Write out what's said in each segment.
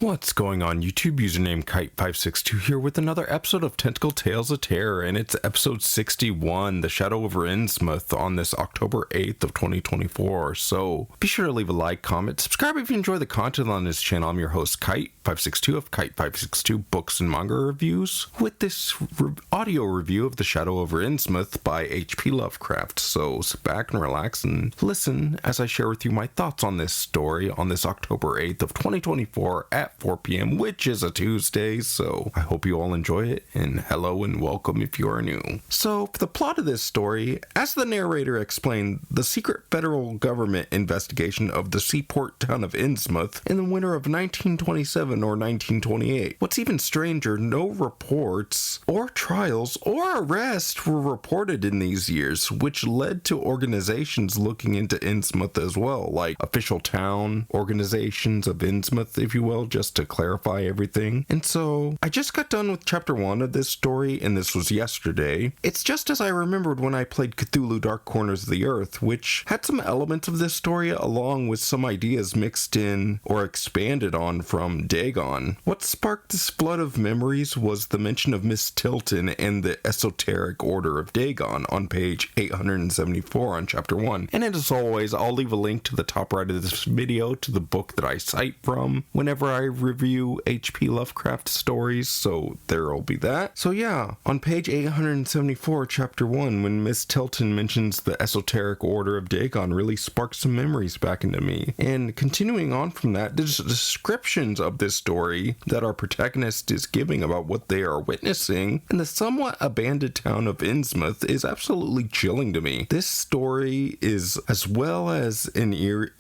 What's going on YouTube? Username Kite562 here with another episode of Tentacle Tales of Terror, and it's episode 61, The Shadow over Innsmouth, on this October 8th of 2024. So be sure to leave a like, comment, subscribe if you enjoy the content on this channel. I'm your host Kite562 of Kite562 Books and Manga Reviews with this audio review of The Shadow over Innsmouth by H.P. Lovecraft. So sit back and relax and listen as I share with you my thoughts on this story on this October 8th of 2024 at 4 p.m., which is a Tuesday, so I hope you all enjoy it, and hello and welcome if you are new. So, for the plot of this story, as the narrator explained, the secret federal government investigation of the seaport town of Innsmouth in the winter of 1927 or 1928. What's even stranger, no reports or trials or arrests were reported in these years, which led to organizations looking into Innsmouth as well, like official town organizations of Innsmouth, if you will, just to clarify everything. And so I just got done with chapter 1 of this story, and this was yesterday. It's just as I remembered when I played Cthulhu Dark Corners of the Earth, which had some elements of this story along with some ideas mixed in or expanded on from Dagon. What sparked this flood of memories was the mention of Miss Tilton and the esoteric order of Dagon on page 874 on chapter 1. And as always, I'll leave a link to the top right of this video to the book that I cite from whenever I review H.P. Lovecraft stories, so there'll be that. So yeah, on page 874, chapter 1, when Miss Tilton mentions the esoteric order of Dagon, really sparked some memories back into me. And continuing on from that, the descriptions of this story that our protagonist is giving about what they are witnessing in the somewhat abandoned town of Innsmouth is absolutely chilling to me. This story is as well as an eerie...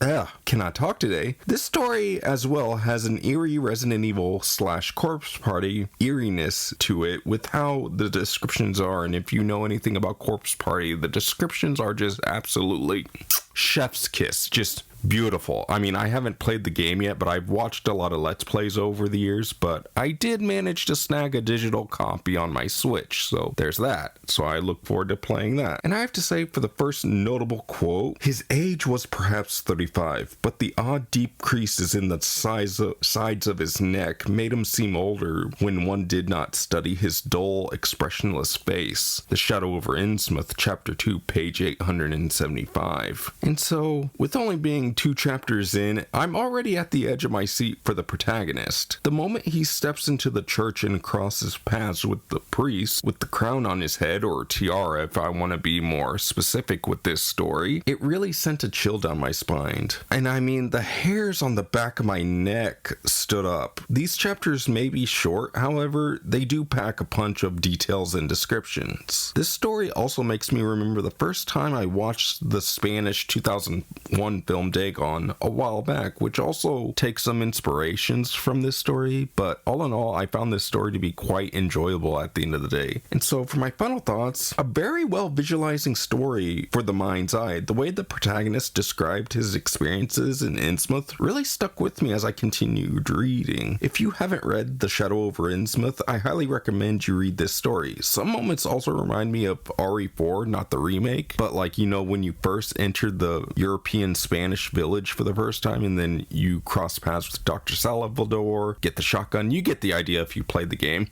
cannot talk today. This story as well has an eerie Resident Evil / Corpse Party eeriness to it with how the descriptions are, and if you know anything about Corpse Party, the descriptions are just absolutely chef's kiss, just beautiful. I mean, I haven't played the game yet, but I've watched a lot of Let's Plays over the years, but I did manage to snag a digital copy on my Switch, so there's that. So I look forward to playing that. And I have to say, for the first notable quote, his age was perhaps 35, but the odd deep creases in the sides of his neck made him seem older when one did not study his dull, expressionless face. The Shadow over Innsmouth, chapter 2, page 875. And so, with only being 2 chapters in, I'm already at the edge of my seat for the protagonist. The moment he steps into the church and crosses paths with the priest with the crown on his head, or tiara if I want to be more specific with this story, it really sent a chill down my spine. And I mean, the hairs on the back of my neck stood up. These chapters may be short, however, they do pack a punch of details and descriptions. This story also makes me remember the first time I watched the Spanish 2001 film Dagon a while back, which also takes some inspirations from this story, but all in all, I found this story to be quite enjoyable at the end of the day. And so for my final thoughts, a very well visualizing story for the mind's eye. The way the protagonist described his experiences in Innsmouth really stuck with me as I continued reading. If you haven't read The Shadow over Innsmouth, I highly recommend you read this story. Some moments also remind me of RE4, not the remake, but like, you know, when you first entered the European Spanish village for the first time and then you cross paths with Dr. Salvador, get the shotgun, you get the idea if you played the game.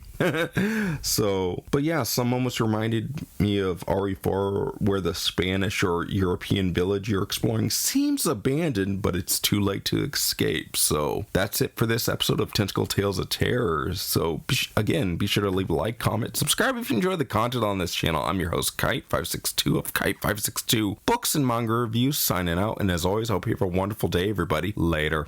So, but yeah, some moments reminded me of RE4 where the Spanish or European village you're exploring seems abandoned, but it's too late to escape. So that's it for this episode of Tentacle Tales of Terror. So again, be sure to leave a like, comment, subscribe if you enjoy the content on this channel. I'm your host Kite562 of Kite562 Books and Manga Reviews, signing out, and as always, I hope you have a wonderful day, everybody. Later.